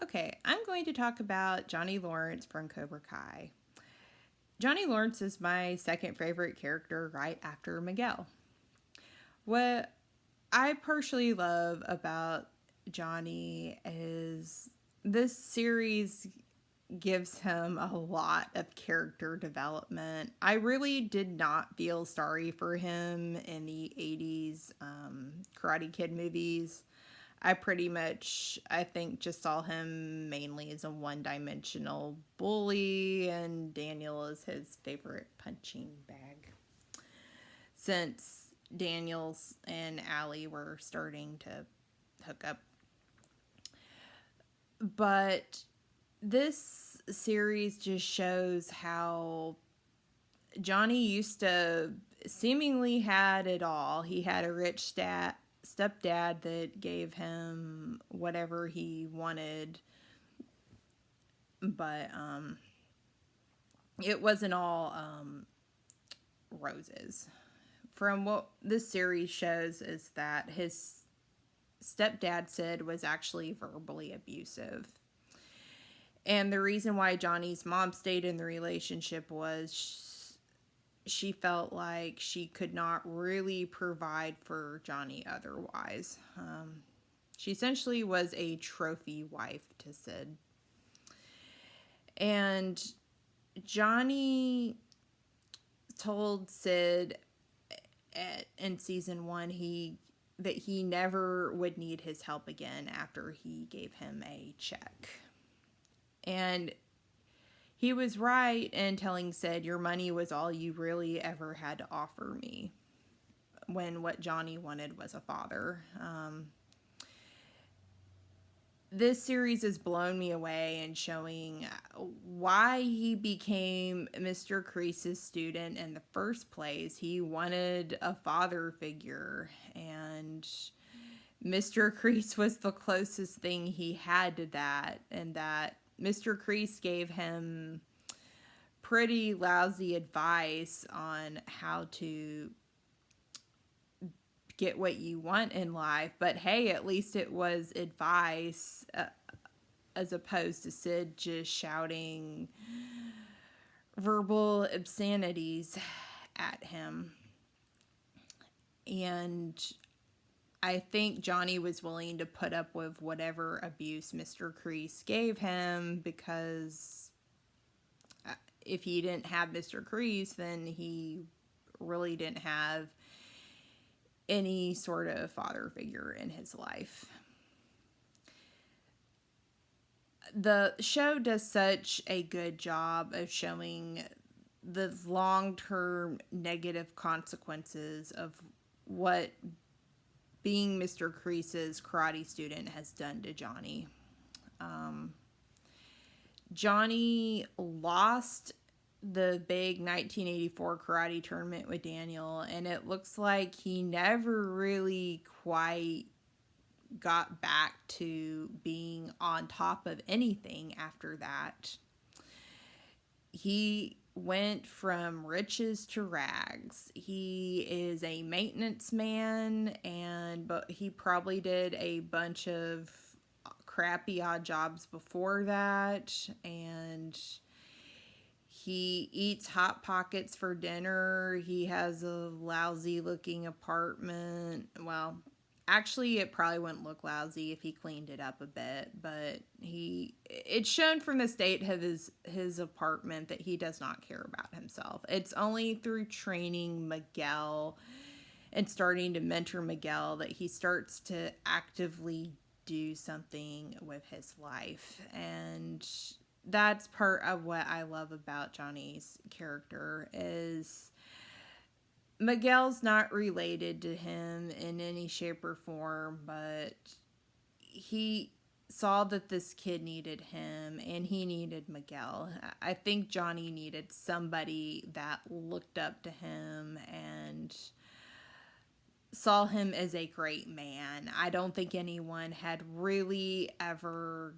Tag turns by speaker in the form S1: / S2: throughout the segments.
S1: Okay, I'm going to talk about Johnny Lawrence from Cobra Kai. Johnny Lawrence is my second favorite character right after Miguel. What I personally love about Johnny is this series gives him a lot of character development. I really did not feel sorry for him in the 80s Karate Kid movies. I pretty much, I think, just saw him mainly as a one dimensional bully, and Daniel is his favorite punching bag. Since Daniels and Allie were starting to hook up. But this series just shows how Johnny used to seemingly had it all. He had a rich stepdad that gave him whatever he wanted, but it wasn't all roses. From what this series shows is that his stepdad Sid was actually verbally abusive. And the reason why Johnny's mom stayed in the relationship was she felt like she could not really provide for Johnny otherwise. She essentially was a trophy wife to Sid. And Johnny told Sid in season 1 that he never would need his help again after he gave him a check. And he was right in telling Sid, your money was all you really ever had to offer me, when what Johnny wanted was a father. This series has blown me away in showing why he became Mr. Kreese's student in the first place. He wanted a father figure, and Mr. Kreese was the closest thing he had to that, and that Mr. Kreese gave him pretty lousy advice on how to get what you want in life, but hey, at least it was advice, as opposed to Sid just shouting verbal obscenities at him. And I think Johnny was willing to put up with whatever abuse Mr. Kreese gave him, because if he didn't have Mr. Kreese, then he really didn't have any sort of father figure in his life. The show does such a good job of showing the long-term negative consequences of what being Mr. Kreese's karate student has done to Johnny. Johnny lost the big 1984 karate tournament with Daniel, and it looks like he never really quite got back to being on top of anything after that. He went from riches to rags. He is a maintenance man, but he probably did a bunch of crappy odd jobs before that, and he eats Hot Pockets for dinner. He has a lousy looking apartment. Well, actually, it probably wouldn't look lousy if he cleaned it up a bit, but it's shown from the state of his apartment that he does not care about himself. It's only through training Miguel and starting to mentor Miguel that he starts to actively do something with his life. And that's part of what I love about Johnny's character is Miguel's not related to him in any shape or form, but he saw that this kid needed him and he needed Miguel. I think Johnny needed somebody that looked up to him and saw him as a great man. I don't think anyone had really ever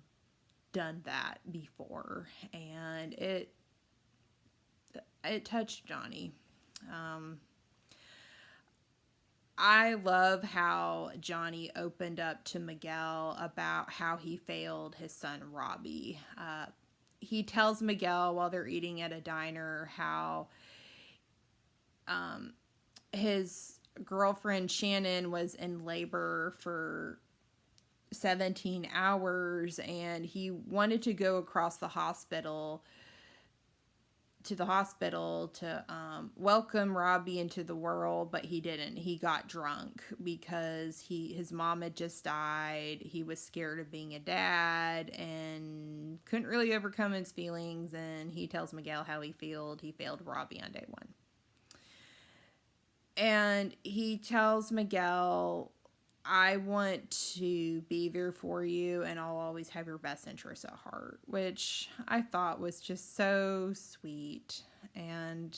S1: done that before, and it touched Johnny. I love how Johnny opened up to Miguel about how he failed his son Robbie. He tells Miguel while they're eating at a diner how his girlfriend Shannon was in labor for 17 hours and he wanted to go across the hospital to welcome Robbie into the world, but he didn't. He got drunk because his mom had just died. He was scared of being a dad and couldn't really overcome his feelings. And he tells Miguel how he failed. He failed Robbie on day one. And he tells Miguel, I want to be there for you and I'll always have your best interests at heart, which I thought was just so sweet. And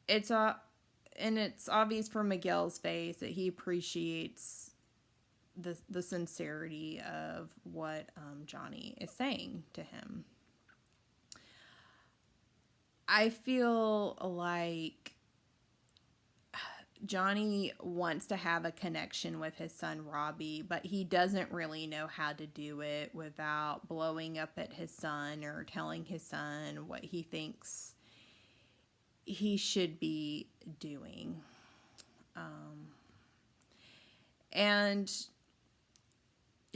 S1: it's obvious from Miguel's face that he appreciates the sincerity of what Johnny is saying to him. I feel like Johnny wants to have a connection with his son Robbie, but he doesn't really know how to do it without blowing up at his son or telling his son what he thinks he should be doing. And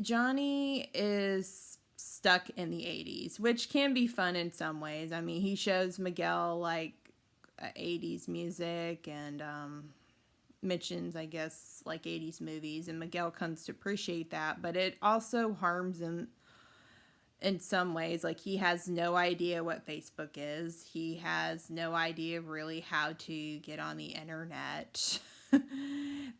S1: Johnny is stuck in the 80s, which can be fun in some ways. I mean, he shows Miguel like 80s music and mentions, I guess, like 80s movies, and Miguel comes to appreciate that, but it also harms him in some ways. Like, he has no idea what Facebook is. He has no idea really how to get on the internet.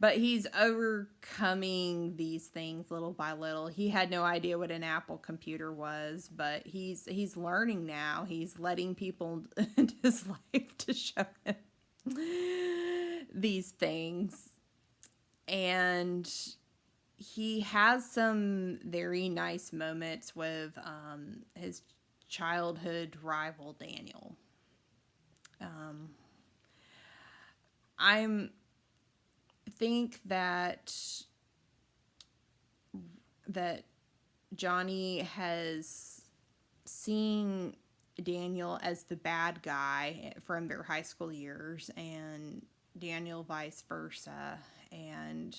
S1: But he's overcoming these things little by little. He had no idea what an Apple computer was, but he's learning now. He's letting people into his life to show him these things. And he has some very nice moments with his childhood rival Daniel. I think that Johnny has seen Daniel as the bad guy from their high school years, and Daniel vice versa, and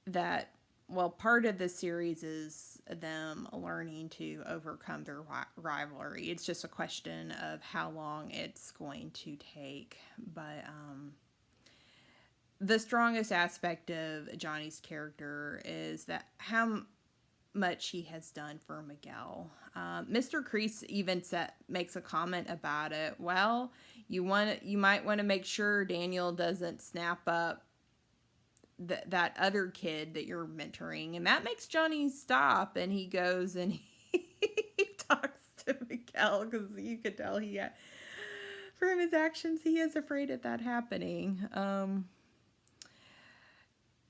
S1: that, well, part of the series is them learning to overcome their rivalry. It's just a question of how long it's going to take. But the strongest aspect of Johnny's character is that how much he has done for Miguel. Mr. Kreese even makes a comment about it. Well, you might want to make sure Daniel doesn't snap up that other kid that you're mentoring, and that makes Johnny stop, and he goes and he talks to Miguel, because you could tell from his actions he is afraid of that happening.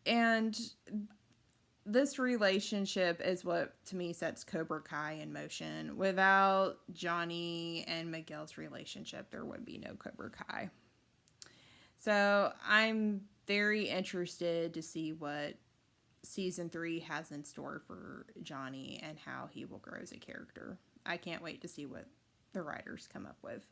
S1: And this relationship is what, to me, sets Cobra Kai in motion. Without Johnny and Miguel's relationship, there would be no Cobra Kai. So I'm very interested to see what season 3 has in store for Johnny and how he will grow as a character. I can't wait to see what the writers come up with.